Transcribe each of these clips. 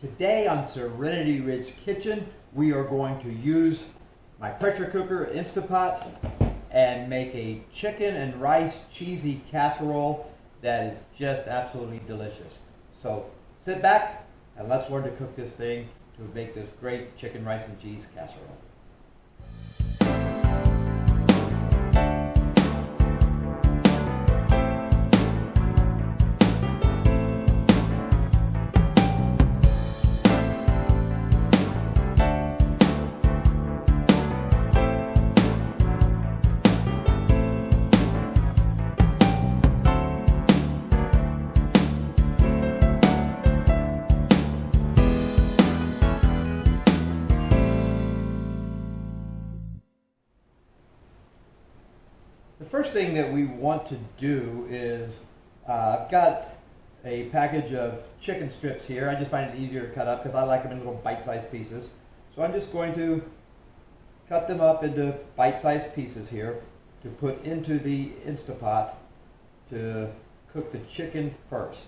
Today on Serenity Ridge Kitchen, we are going to use my pressure cooker Instapot and make a chicken and rice cheesy casserole that is just absolutely delicious. So sit back and let's learn to cook this thing to make this great chicken, rice, and cheese casserole. The first thing that we want to do is, I've got a package of chicken strips here. I just find it easier to cut up because I like them in little bite-sized pieces. So I'm just going to cut them up into bite-sized pieces here to put into the Instapot to cook the chicken first.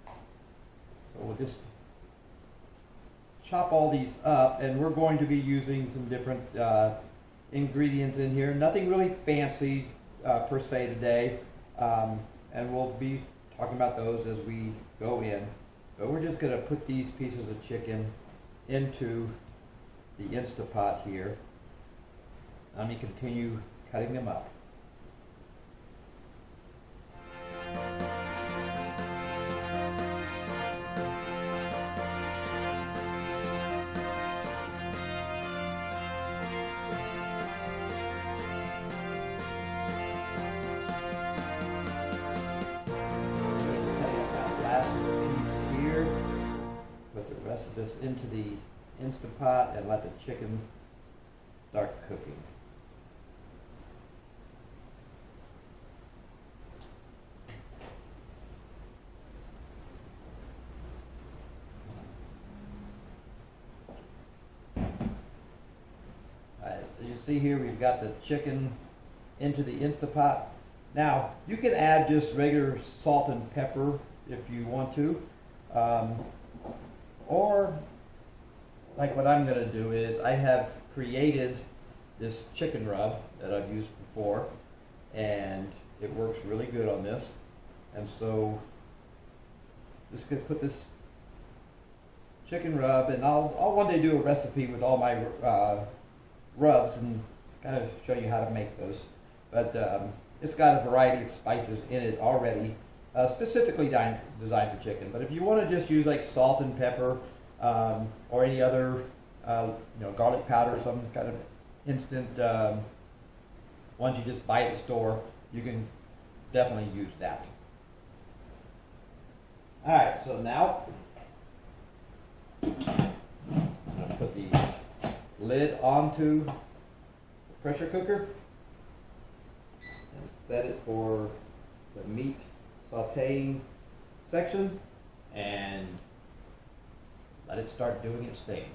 So we'll just chop all these up, and we're going to be using some different ingredients in here. Nothing really fancy per se today, and we'll be talking about those as we go in. But we're just going to put these pieces of chicken into the Instapot here. Let me continue cutting them up. This into the Instapot and let the chicken start cooking. As you see here, we've got the chicken into the Instapot. Now, you can add just regular salt and pepper if you want to. Or, like what I'm going to do is, I have created this chicken rub that I've used before, and it works really good on this. And so, just going to put this chicken rub, and I'll one day do a recipe with all my rubs and kind of show you how to make those. But it's got a variety of spices in it already. Specifically designed for chicken, but if you want to just use like salt and pepper or any other, garlic powder, some kind of instant ones you just buy at the store, you can definitely use that. All right, so now I'm going to put the lid onto the pressure cooker and set it for the meat sauteing section and let it start doing its thing.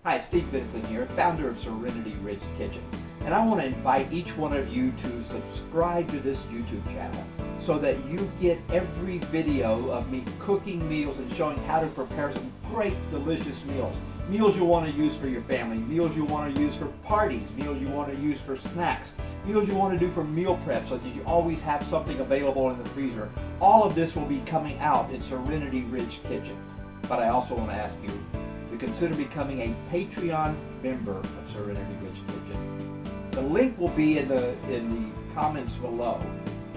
Hi, Steve Vincent here, founder of Serenity Ridge Kitchen, and I want to invite each one of you to subscribe to this YouTube channel so that you get every video of me cooking meals and showing how to prepare some great, delicious meals. Meals you'll want to use for your family, meals you want to use for parties, meals you want to use for snacks, meals you want to do for meal prep so that you always have something available in the freezer. All of this will be coming out in Serenity Ridge Kitchen. But I also want to ask you to consider becoming a Patreon member of Serenity Ridge Kitchen. The link will be in the comments below.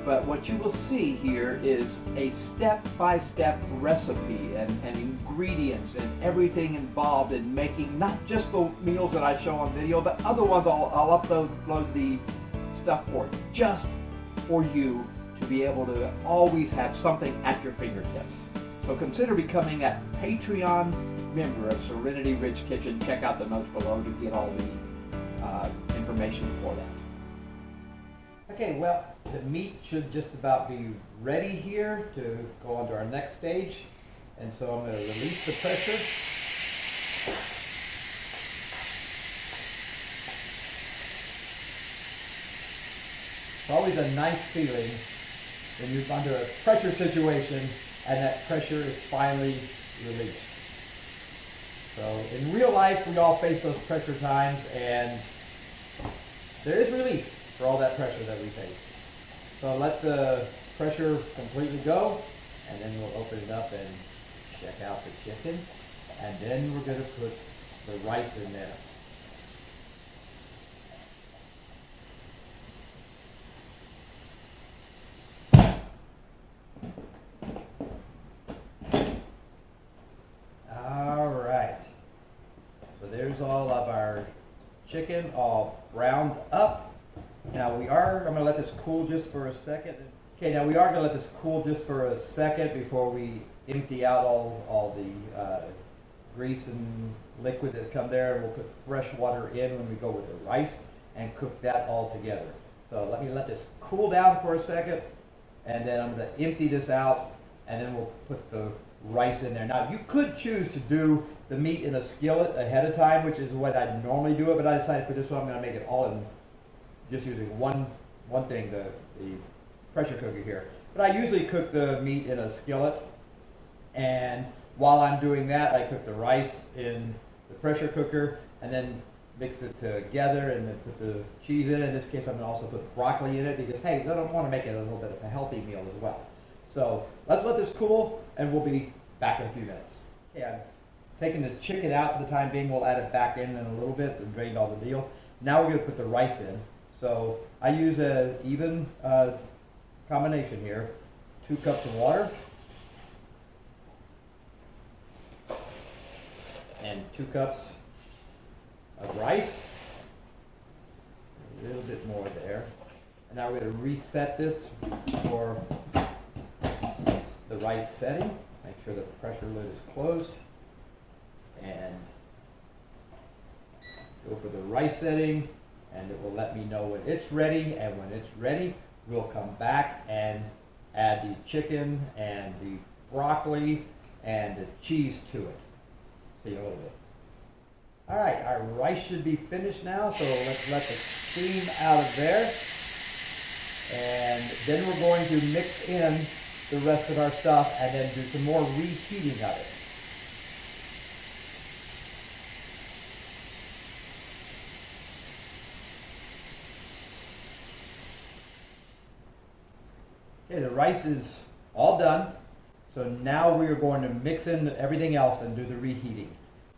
But what you will see here is a step-by-step recipe and ingredients and everything involved in making not just the meals that I show on video, but other ones I'll upload the stuff for just for you to be able to always have something at your fingertips. So consider becoming a Patreon member of Serenity Ridge Kitchen. Check out the notes below to get all the information for that. Okay, well, the meat should just about be ready here to go on to our next stage. And so I'm going to release the pressure. It's always a nice feeling when you're under a pressure situation and that pressure is finally released. So in real life, we all face those pressure times, and there is relief for all that pressure that we face. So let the pressure completely go, and then we'll open it up and check out the chicken, and then we're going to put the rice in there. There's all of our chicken all browned up. Now I'm going to let this cool just for a second. Okay, now we are going to let this cool just for a second before we empty out all the grease and liquid that come there, and we'll put fresh water in when we go with the rice and cook that all together. So let me let this cool down for a second, and then I'm going to empty this out, and then we'll put the rice in there. Now you could choose to do the meat in a skillet ahead of time, which is what I normally do it, but I decided for this one I'm going to make it all in just using one thing, the pressure cooker here. But I usually cook the meat in a skillet, and while I'm doing that, I cook the rice in the pressure cooker and then mix it together and then put the cheese in it. In this case, I'm going to also put broccoli in it because, hey, I don't want to make it a little bit of a healthy meal as well. So let's let this cool, and we'll be back in a few minutes. Okay, I've taken the chicken out for the time being. We'll add it back in a little bit and drain all the deal. Now we're going to put the rice in. So I use an even combination here. 2 cups of water and 2 cups of rice. A little bit more there. And now we're going to reset this for the rice setting. Make sure the pressure lid is closed. And go for the rice setting, and it will let me know when it's ready. And when it's ready, we'll come back and add the chicken and the broccoli and the cheese to it. See you in a little bit. All right, our rice should be finished now, so let's let the steam out of there. And then we're going to mix in the rest of our stuff and then do some more reheating of it. Okay, the rice is all done. So now we are going to mix in everything else and do the reheating.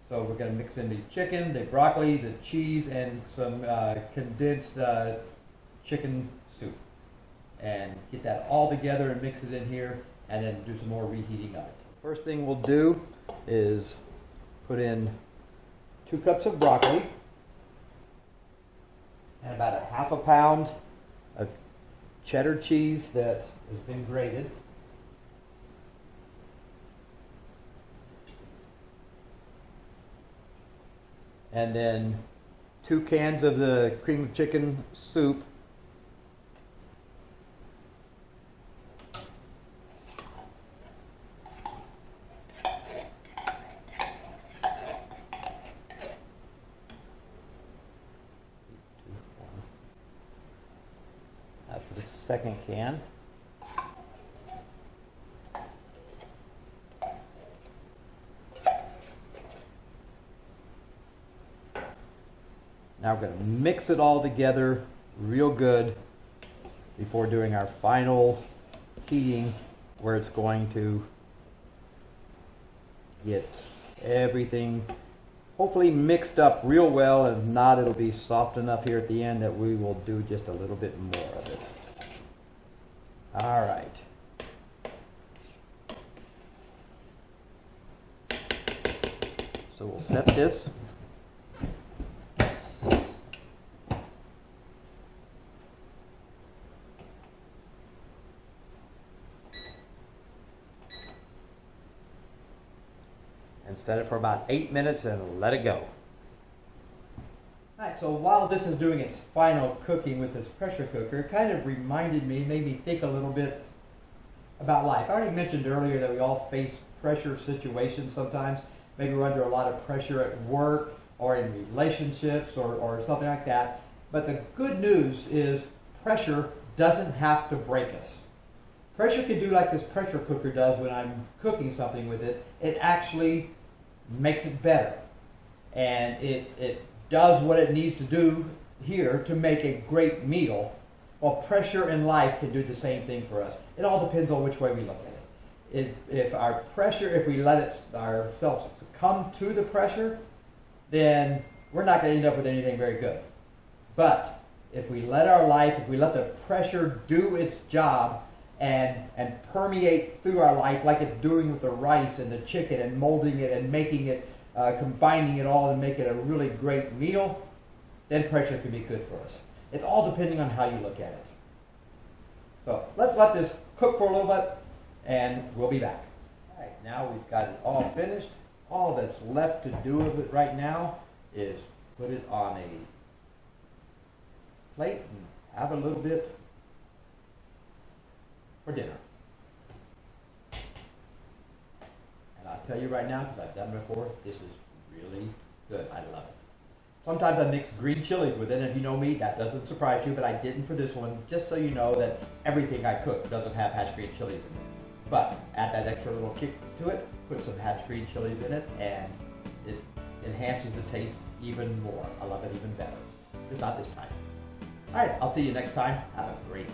So we're going to mix in the chicken, the broccoli, the cheese, and some condensed chicken soup. And get that all together and mix it in here, and then do some more reheating of it. First thing we'll do is put in 2 cups of broccoli and about a half a pound of cheddar cheese that has been grated. And then 2 cans of the cream of chicken soup. For the second can. Now we're going to mix it all together real good before doing our final heating, where it's going to get everything hopefully mixed up real well, and if not, it'll be soft enough here at the end that we will do just a little bit more of it. All right. So we'll set this. And set it for about 8 minutes and let it go. Alright, so while this is doing its final cooking with this pressure cooker, it kind of reminded me, made me think a little bit about life. I already mentioned earlier that we all face pressure situations sometimes. Maybe we're under a lot of pressure at work or in relationships or something like that. But the good news is pressure doesn't have to break us. Pressure can do like this pressure cooker does when I'm cooking something with it. It actually makes it better. And it does what it needs to do here to make a great meal. Well, pressure in life can do the same thing for us. It all depends on which way we look at it. If our pressure, if we let ourselves succumb to the pressure, then we're not going to end up with anything very good. But if we let our life, if we let the pressure do its job and permeate through our life like it's doing with the rice and the chicken and molding it and making it, combining it all and make it a really great meal, then pressure can be good for us. It's all depending on how you look at it. So let's let this cook for a little bit and we'll be back. All right, now we've got it all finished. All that's left to do with it right now is put it on a plate and have a little bit for dinner. And I'll tell you right now, because I've done it before, this is really good. I love it. Sometimes I mix green chilies with it, and if you know me, that doesn't surprise you, but I didn't for this one, just so you know that everything I cook doesn't have hatch green chilies in it. But add that extra little kick to it, put some hatch green chilies in it, and it enhances the taste even more. I love it even better. Just not this time. All right, I'll see you next time. Have a great